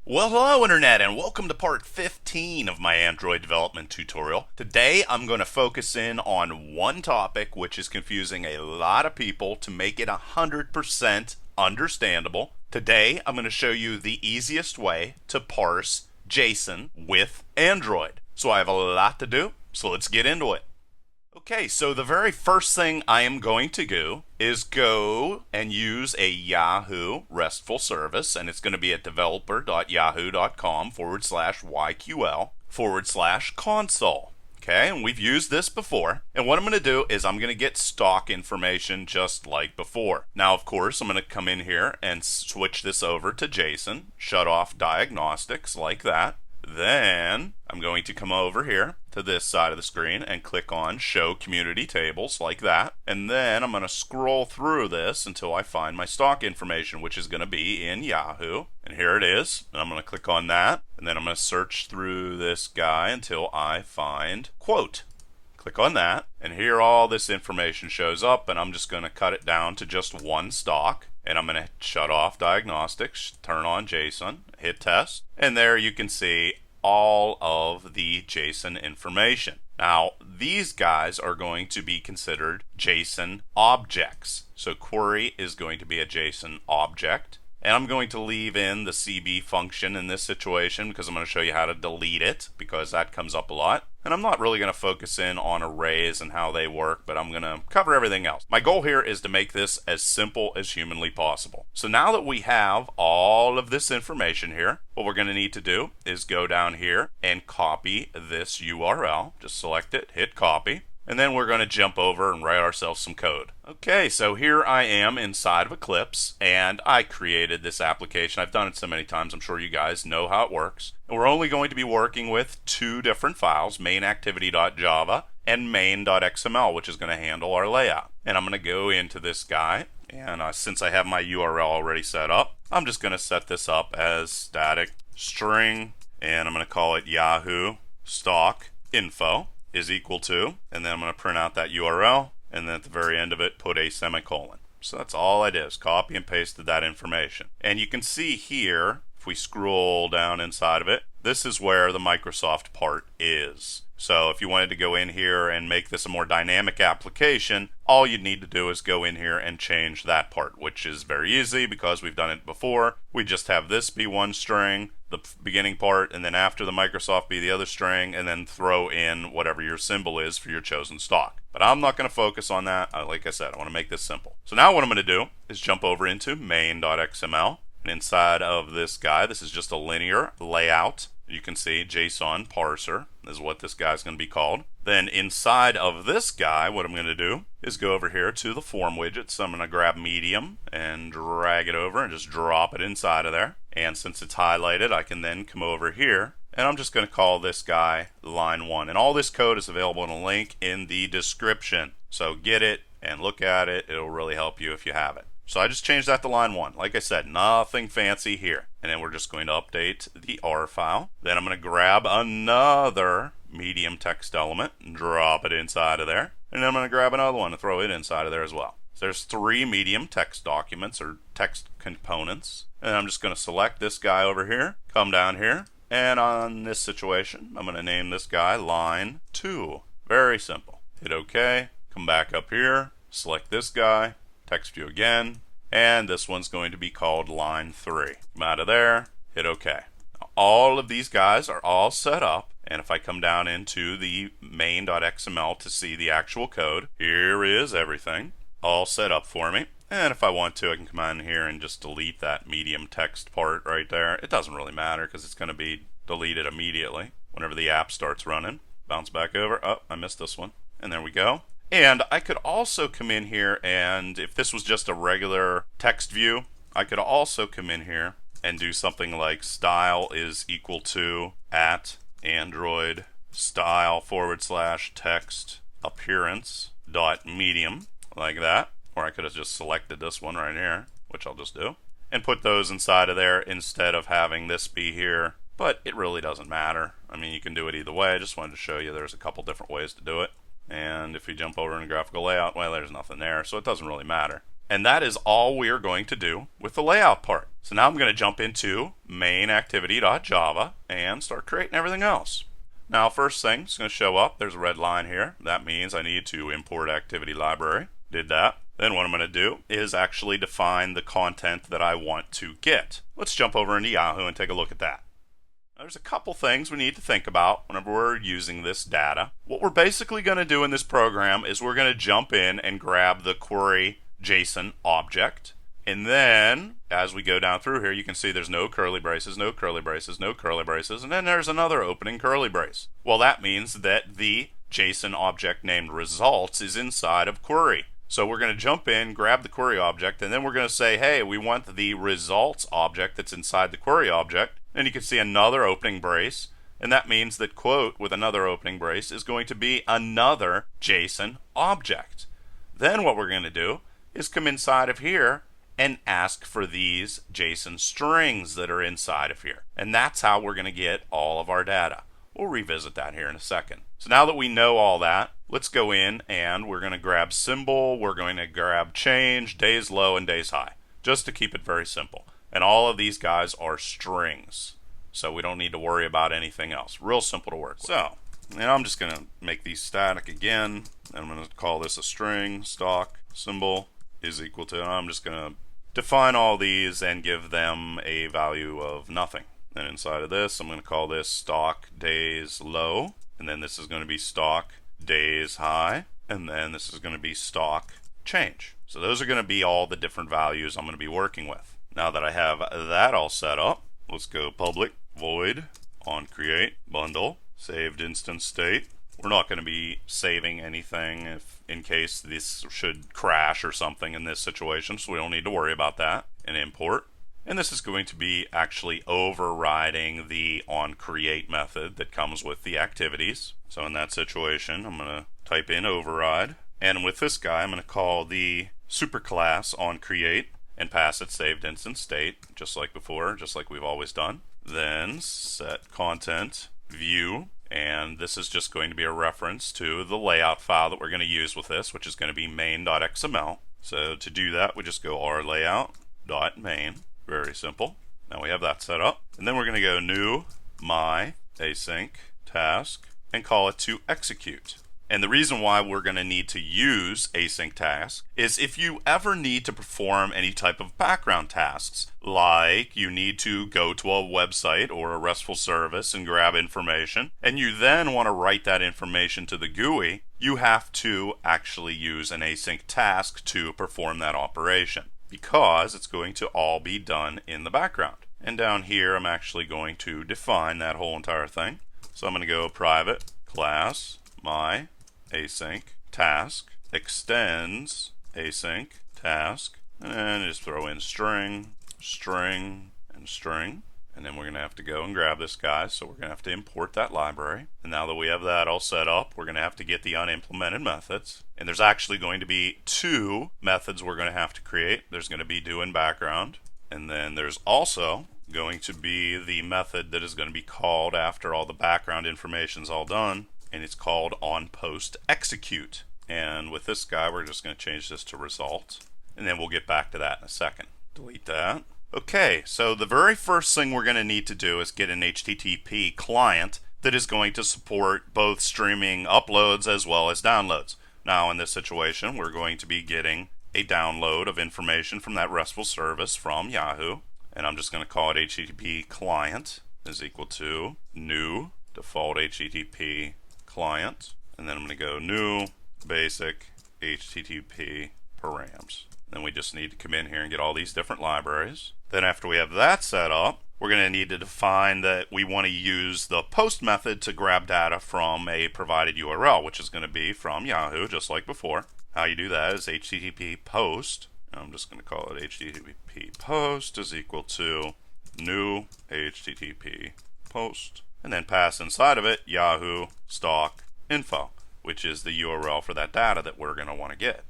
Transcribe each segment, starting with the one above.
Well, hello Internet, and welcome to part 15 of my Android development tutorial. Today I'm going to focus in on one topic which is confusing a lot of people to make it 100% understandable. Today I'm going to show you the easiest way to parse JSON with Android. So I have a lot to do, so let's get into it. Okay, so the very first thing I am going to do is go and use a Yahoo RESTful service, and it's going to be at developer.yahoo.com/YQL/console. Okay, and we've used this before. And what I'm going to do is I'm going to get stock information just like before. Now, of course, I'm going to come in here and switch this over to JSON, shut off diagnostics like that. Then I'm going to come over here to this side of the screen and click on Show Community Tables like that. And then I'm going to scroll through this until I find my stock information, which is going to be in Yahoo. And here it is. And I'm going to click on that. And then I'm going to search through this guy until I find quote. Click on that. And here all this information shows up. And I'm just going to cut it down to just one stock. And I'm going to shut off diagnostics, turn on JSON, hit test, and there you can see all of the JSON information. Now, these guys are going to be considered JSON objects. So query is going to be a JSON object. And I'm going to leave in the CB function in this situation because I'm going to show you how to delete it because that comes up a lot. And I'm not really going to focus in on arrays and how they work, but I'm going to cover everything else. My goal here is to make this as simple as humanly possible. So now that we have all of this information here, what we're going to need to do is go down here and copy this URL. Just select it, hit copy. And then we're going to jump over and write ourselves some code. Okay, so here I am inside of Eclipse, and I created this application. I've done it so many times, I'm sure you guys know how it works. And we're only going to be working with two different files, mainActivity.java and main.xml, which is going to handle our layout. And I'm going to go into this guy, and since I have my URL already set up, I'm just going to set this up as static string, and I'm going to call it Yahoo stock info is equal to, and then I'm going to print out that URL, and then at the very end of it put a semicolon. So that's all I did, is copy and pasted that information. And you can see here, if we scroll down inside of it, this is where the Microsoft part is. So if you wanted to go in here and make this a more dynamic application, all you'd need to do is go in here and change that part, which is very easy because we've done it before. We just have this be one string, the beginning part, and then after the Microsoft be the other string, and then throw in whatever your symbol is for your chosen stock. But I'm not going to focus on that. Like I said, I want to make this simple. So now what I'm going to do is jump over into main.xml, and inside of this guy, this is just a linear layout. You can see JSON Parser is what this guy's going to be called. Then inside of this guy, what I'm going to do is go over here to the form widget. So I'm going to grab medium and drag it over and just drop it inside of there. And since it's highlighted, I can then come over here and I'm just going to call this guy line 1. And all this code is available in a link in the description. So get it and look at it. It'll really help you if you have it. So I just changed that to line 1. Like I said, nothing fancy here. And then we're just going to update the R file. Then I'm going to grab another medium text element and drop it inside of there. And then I'm going to grab another one and throw it inside of there as well. So there's 3 medium text documents or text components. And I'm just going to select this guy over here, come down here, and on this situation, I'm going to name this guy line 2. Very simple. Hit OK, come back up here, select this guy, text view again, and this one's going to be called line 3. Come out of there, hit OK. Now, all of these guys are all set up, and if I come down into the main.xml to see the actual code, here is everything all set up for me. And if I want to, I can come in here and just delete that medium text part right there. It doesn't really matter because it's going to be deleted immediately whenever the app starts running. Bounce back over. Oh, I missed this one. And there we go. And I could also come in here and if this was just a regular text view, I could also come in here and do something like style is equal to at Android style / text appearance dot medium like that. Or I could have just selected this one right here, which I'll just do, and put those inside of there instead of having this be here. But it really doesn't matter. I mean, you can do it either way. I just wanted to show you there's a couple different ways to do it. And if you jump over in graphical layout, well, there's nothing there, so it doesn't really matter. And that is all we are going to do with the layout part. So now I'm going to jump into main activity.java and start creating everything else. Now, first thing is going to show up. There's a red line here. That means I need to import activity library. Did that. Then what I'm going to do is actually define the content that I want to get. Let's jump over into Yahoo and take a look at that. There's a couple things we need to think about whenever we're using this data. What we're basically going to do in this program is we're going to jump in and grab the query JSON object. And then, as we go down through here, you can see there's no curly braces, no curly braces, no curly braces, and then there's another opening curly brace. Well, that means that the JSON object named results is inside of query. So we're going to jump in, grab the query object, and then we're going to say, hey, we want the results object that's inside the query object. And you can see another opening brace, and that means that quote with another opening brace is going to be another JSON object. Then what we're going to do is come inside of here and ask for these JSON strings that are inside of here. And that's how we're going to get all of our data. We'll revisit that here in a second. So now that we know all that, let's go in and we're going to grab symbol, we're going to grab change, days low and days high, just to keep it very simple. And all of these guys are strings, so we don't need to worry about anything else. Real simple to work with. So, and I'm just going to make these static again. I'm going to call this a string, stock, symbol is equal to, and I'm just going to define all these and give them a value of nothing. Then inside of this, I'm going to call this stock days low, and then this is going to be stock days high, and then this is going to be stock change. So those are going to be all the different values I'm going to be working with. Now that I have that all set up, let's go public void on create bundle saved instance state. We're not going to be saving anything if in case this should crash or something in this situation, so we don't need to worry about that. And import. And this is going to be actually overriding the onCreate method that comes with the activities. So in that situation, I'm going to type in override. And with this guy, I'm going to call the superclass onCreate and pass it saved instance state, just like before, just like we've always done. Then set content view. And this is just going to be a reference to the layout file that we're going to use with this, which is going to be main.xml. So to do that, we just go rlayout.main. Very simple. Now we have that set up. And then we're going to go new my async task and call it to execute. And the reason why we're going to need to use async task is if you ever need to perform any type of background tasks, like you need to go to a website or a RESTful service and grab information, and you then want to write that information to the GUI, you have to actually use an async task to perform that operation, because it's going to all be done in the background. And down here, I'm actually going to define that whole entire thing. So I'm going to go private class my async task extends async task, and then just throw in string, string, and string. And then we're going to have to go and grab this guy, so we're going to have to import that library. And now that we have that all set up, we're going to have to get the unimplemented methods. And there's actually going to be two methods we're going to have to create. There's going to be do in background, and then there's also going to be the method that is going to be called after all the background information is all done, and it's called onPostExecute. And with this guy, we're just going to change this to result, and then we'll get back to that in a second. Delete that. Okay, so the very first thing we're going to need to do is get an HTTP client that is going to support both streaming uploads as well as downloads. Now in this situation, we're going to be getting a download of information from that RESTful service from Yahoo, and I'm just going to call it HTTP client is equal to new default HTTP client, and then I'm going to go new basic HTTP params. Then we just need to come in here and get all these different libraries. Then after we have that set up, we're going to need to define that we want to use the post method to grab data from a provided URL, which is going to be from Yahoo, just like before. How you do that is HTTP post. I'm just going to call it HTTP post is equal to new HTTP post, and then pass inside of it Yahoo stock info, which is the URL for that data that we're going to want to get.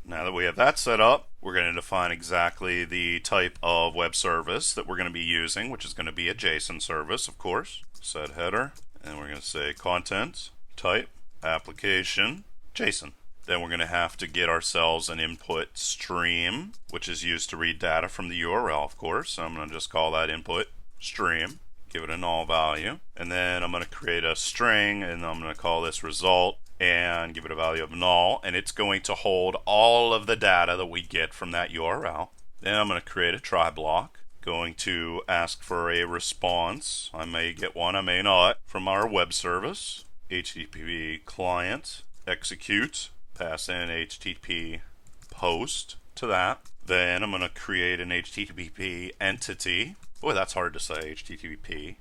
Now that we have that set up, we're going to define exactly the type of web service that we're going to be using, which is going to be a JSON service, of course. Set header, and we're going to say content type application JSON. Then we're going to have to get ourselves an input stream, which is used to read data from the URL, of course. So I'm going to just call that input stream, give it a null value, and then I'm going to create a string, and I'm going to call this result, and give it a value of null, and it's going to hold all of the data that we get from that URL. Then I'm going to create a try block, going to ask for a response. I may get one, I may not, from our web service. HTTP client execute, pass in HTTP post to that. Then I'm going to create an HTTP entity. Boy, that's hard to say, HTTP.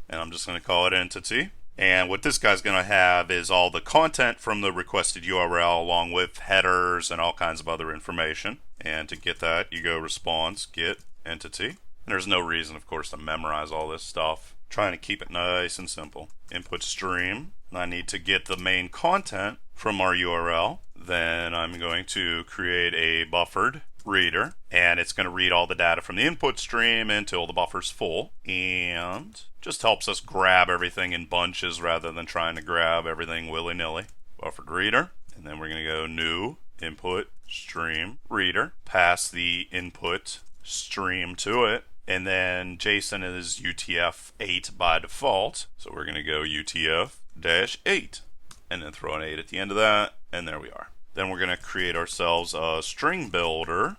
And I'm just going to call it entity. And what this guy's going to have is all the content from the requested URL along with headers and all kinds of other information. And to get that, you go response, get entity. And there's no reason, of course, to memorize all this stuff. Trying to keep it nice and simple. Input stream. I need to get the main content from our URL. Then I'm going to create a buffered reader, and it's going to read all the data from the input stream until the buffer's full, and just helps us grab everything in bunches rather than trying to grab everything willy-nilly. Buffered reader, and then we're going to go new input stream reader, pass the input stream to it, and then JSON is UTF-8 by default, so we're going to go UTF-8 and then throw an 8 at the end of that, and there we are. Then we're going to create ourselves a string builder,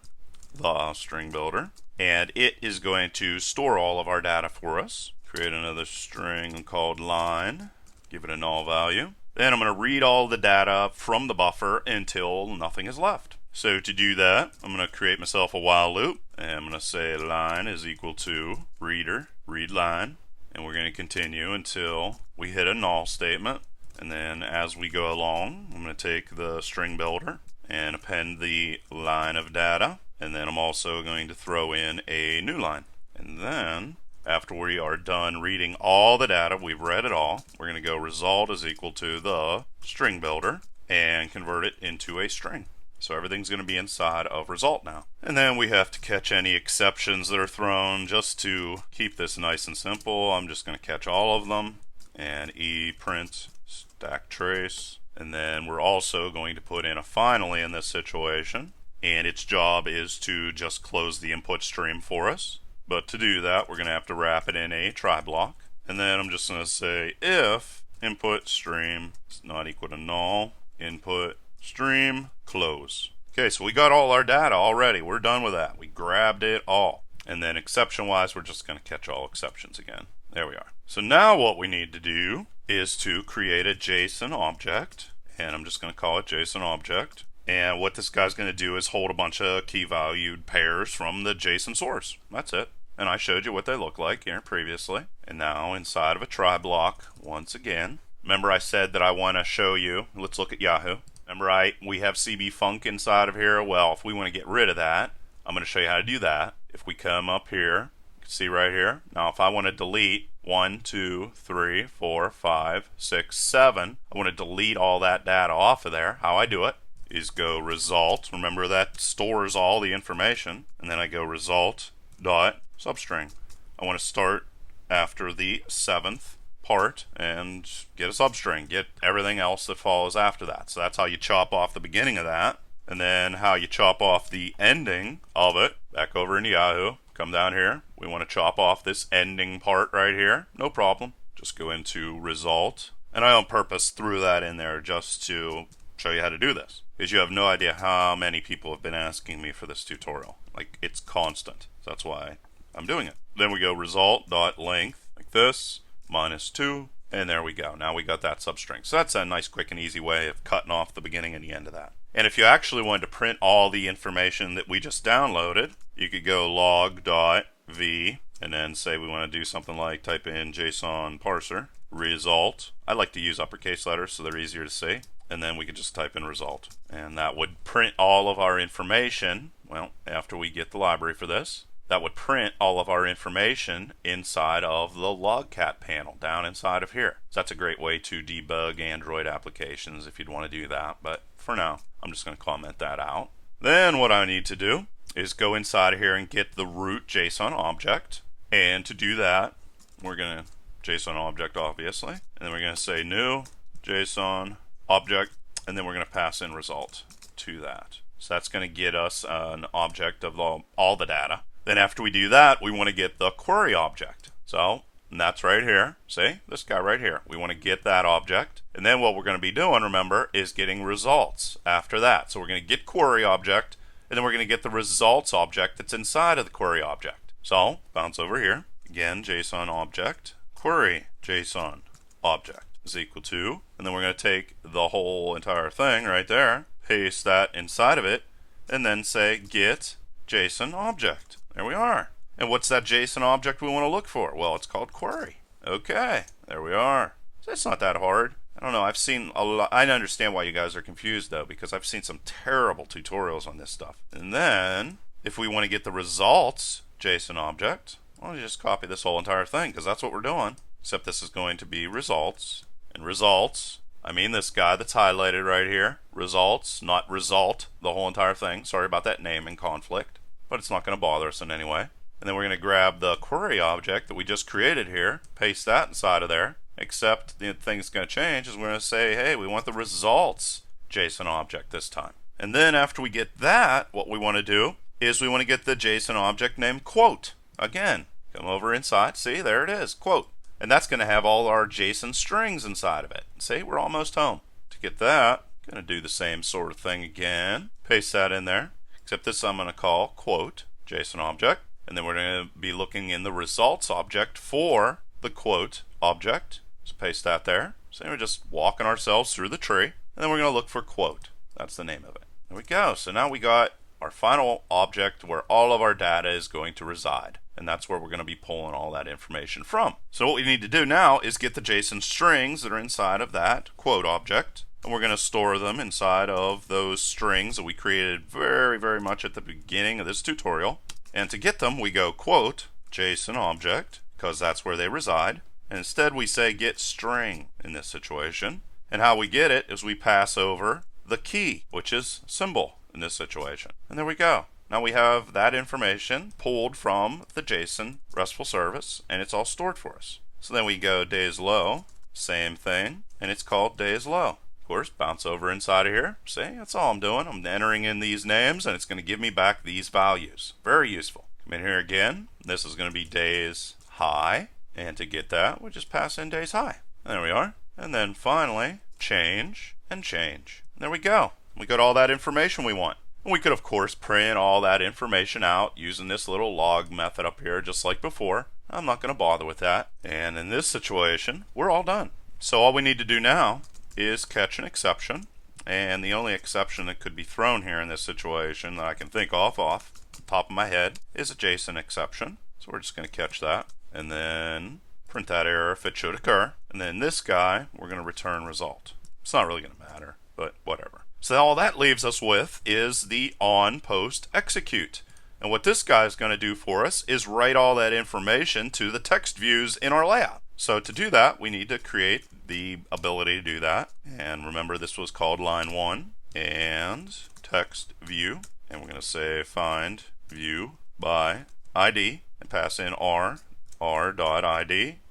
the string builder, and it is going to store all of our data for us. Create another string called line, give it a null value. Then I'm going to read all the data from the buffer until nothing is left. So to do that, I'm going to create myself a while loop, and I'm going to say line is equal to reader, read line, and we're going to continue until we hit a null statement. And then as we go along, I'm going to take the string builder and append the line of data, and then I'm also going to throw in a new line. And then after we are done reading all the data, we've read it all, we're going to go result is equal to the string builder and convert it into a string. So everything's going to be inside of result now. And then we have to catch any exceptions that are thrown. Just to keep this nice and simple, I'm just going to catch all of them and print stack trace. And then we're also going to put in a finally in this situation, and its job is to just close the input stream for us. But to do that, we're going to have to wrap it in a try block. And then I'm just going to say if input stream is not equal to null, input stream close. Okay, so we got all our data already. We're done with that. We grabbed it all. And then exception wise, we're just going to catch all exceptions again. There we are. So now what we need to do is to create a JSON object, and I'm just going to call it JSON object. And what this guy's going to do is hold a bunch of key valued pairs from the JSON source. That's it. And I showed you what they look like here previously. And now inside of a try block, once again, remember I said that I want to show you, let's look at Yahoo. Remember we have CB Func inside of here. Well, if we want to get rid of that, I'm going to show you how to do that. If we come up here, you can see right here. Now if I want to delete 1, 2, 3, 4, 5, 6, 7, I want to delete all that data off of there. How I do it is go result. Remember that stores all the information, and then I go result dot substring. I want to start after the 7th part and get a substring, get everything else that follows after that. So that's how you chop off the beginning of that, and then how you chop off the ending of it. Back over in Yahoo, come down here, we want to chop off this ending part right here. No problem, just go into result, and I on purpose threw that in there just to show you how to do this, because you have no idea how many people have been asking me for this tutorial. Like, it's constant, so that's why I'm doing it. Then we go result dot length like this, -2, and there we go. Now we got that substring. So that's a nice, quick, and easy way of cutting off the beginning and the end of that. And if you actually wanted to print all the information that we just downloaded, you could go log.v and then say we want to do something like type in JSON Parser, result. I like to use uppercase letters so they're easier to see. And then we could just type in result. And that would print all of our information. Well, after we get the library for this, that would print all of our information inside of the logcat panel down inside of here. So that's a great way to debug Android applications if you'd want to do that. But for now, I'm just going to comment that out. Then what I need to do is go inside of here and get the root JSON object. And to do that, we're going to JSON object, obviously. And then we're going to say new JSON object. and then we're going to pass in result to that. So that's going to get us an object of all the data. Then after we do that, we want to get the query object. So and that's right here. See, this guy right here. We want to get that object. And then what we're going to be doing, remember, is getting results after that. So we're going to get query object, and then we're going to get the results object that's inside of the query object. So bounce over here. Again, JSON object, query JSON object is equal to, and then we're going to take the whole entire thing right there, paste that inside of it, and then say get JSON object. There we are. And what's that JSON object we want to look for? Well, it's called query. Okay, there we are. So it's not that hard. I don't know, I've seen a lot. I understand why you guys are confused though, because I've seen some terrible tutorials on this stuff. And then, if we want to get the results JSON object, well, you just copy this whole entire thing, because that's what we're doing. Except this is going to be results. And results, I mean this guy that's highlighted right here. Results, not result, the whole entire thing. Sorry about that naming conflict, but it's not going to bother us in any way. And then we're going to grab the query object that we just created here, paste that inside of there, except the thing that's going to change is we're going to say, hey, we want the results JSON object this time. And then after we get that, what we want to do is we want to get the JSON object named quote. Again, come over inside, see, there it is, quote. And that's going to have all our JSON strings inside of it. See, we're almost home. To get that, I'm going to do the same sort of thing again, paste that in there, except this I'm going to call quote JSON object. And then we're going to be looking in the results object for the quote object. So paste that there. So we're just walking ourselves through the tree. And then we're going to look for quote. That's the name of it. There we go. So now we got our final object where all of our data is going to reside. And that's where we're going to be pulling all that information from. So what we need to do now is get the JSON strings that are inside of that quote object. And we're going to store them inside of those strings that we created very, very much at the beginning of this tutorial. And to get them, we go quote JSON object, because that's where they reside. And instead we say get string in this situation. And how we get it is we pass over the key, which is symbol in this situation. And there we go. Now we have that information pulled from the JSON RESTful service, and it's all stored for us. So then we go days low, same thing, and it's called days low. Of course, bounce over inside of here. See, that's all I'm doing. I'm entering in these names, and it's going to give me back these values. Very useful. Come in here again. This is going to be days high, and to get that, we just pass in days high. There we are. And then finally, change and change. And there we go. We got all that information we want. And we could, of course, print all that information out using this little log method up here, just like before. I'm not going to bother with that. And in this situation, we're all done. So all we need to do now is catch an exception, and the only exception that could be thrown here in this situation that I can think of off the top of my head is a JSON exception. So we're just going to catch that and then print that error if it should occur, and then this guy we're going to return result. It's not really going to matter, but whatever. So all that leaves us with is the on post execute, and what this guy is going to do for us is write all that information to the text views in our layout. So to do that, we need to create the ability to do that. And remember, this was called line 1 and text view. And we're going to say find view by ID and pass in r.id.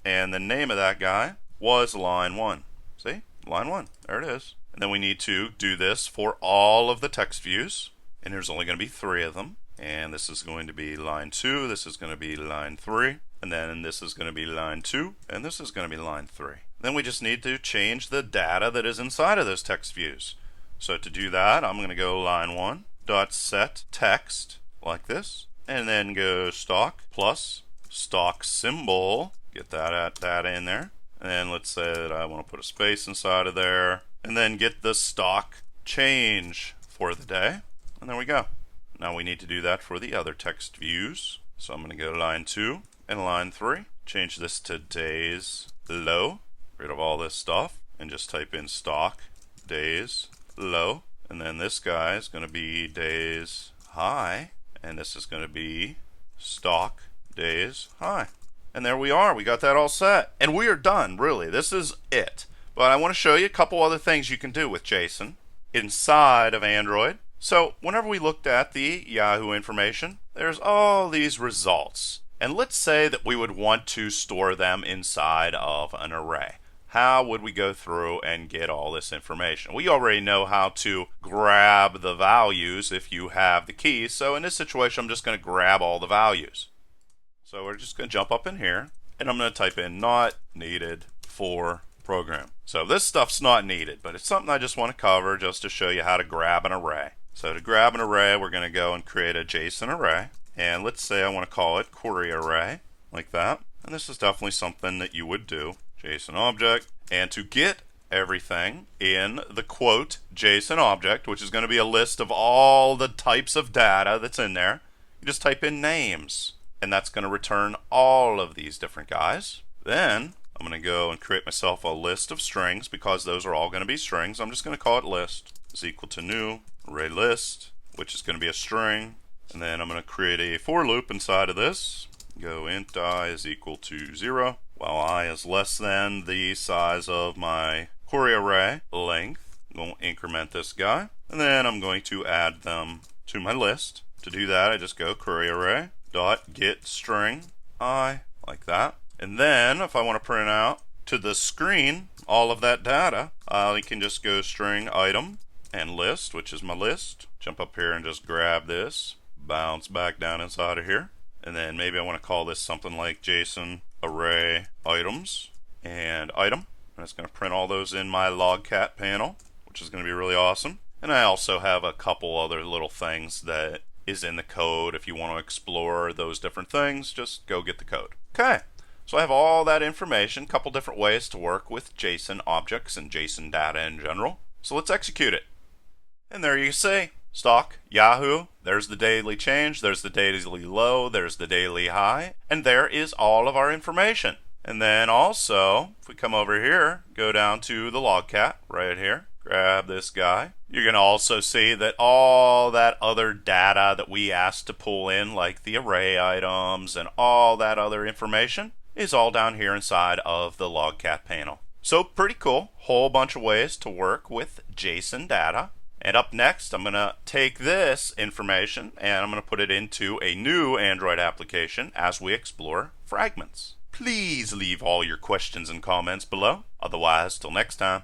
And the name of that guy was line 1. See? Line 1. There it is. And then we need to do this for all of the text views. And there's only going to be 3 of them. And this is going to be line 2. This is going to be line 3. And then this is going to be line 2, and this is going to be line 3. Then we just need to change the data that is inside of those text views. So to do that, I'm going to go line 1 dot set text like this, and then go stock plus stock symbol. Get that in there. And then let's say that I want to put a space inside of there, and then get the stock change for the day. And there we go. Now we need to do that for the other text views. So I'm going to go line 2. And line 3, change this to days low, rid of all this stuff, and just type in stock days low. And then this guy is going to be days high, and this is going to be stock days high. And there we are. We got that all set. And we are done, really. This is it. But I want to show you a couple other things you can do with JSON inside of Android. So whenever we looked at the Yahoo information, there's all these results. And let's say that we would want to store them inside of an array. how would we go through and get all this information? We already know how to grab the values if you have the keys. So in this situation, I'm just going to grab all the values. So we're just going to jump up in here, and I'm going to type in not needed for program. So this stuff's not needed, but it's something I just want to cover just to show you how to grab an array. So to grab an array, we're going to go and create a JSON array. And let's say I want to call it query array, like that. And this is definitely something that you would do. JSON object. And to get everything in the quote JSON object, which is going to be a list of all the types of data that's in there, you just type in names. And that's going to return all of these different guys. Then I'm going to go and create myself a list of strings because those are all going to be strings. I'm just going to call it list is equal to new array list, which is going to be a string. And then I'm going to create a for loop inside of this. Go int I is equal to 0, while I is less than the size of my query array length. I'm going to increment this guy. And then I'm going to add them to my list. To do that, I just go query array dot get string I, like that. And then if I want to print out to the screen all of that data, I can just go string item and list, which is my list. Jump up here and just grab this. Bounce back down inside of here, and then maybe I want to call this something like JSON array items and item, and it's going to print all those in my logcat panel, which is going to be really awesome. And I also have a couple other little things that is in the code. If you want to explore those different things, just go get the code. Okay, so I have all that information, a couple different ways to work with JSON objects and JSON data in general. So let's execute it. And there you see stock Yahoo. There's the daily change, there's the daily low, there's the daily high, and there is all of our information. And then also, if we come over here, go down to the logcat right here, grab this guy. You're going to also see that all that other data that we asked to pull in, like the array items and all that other information, is all down here inside of the logcat panel. So pretty cool, whole bunch of ways to work with JSON data. And up next, I'm going to take this information and I'm going to put it into a new Android application as we explore fragments. Please leave all your questions and comments below. Otherwise, till next time.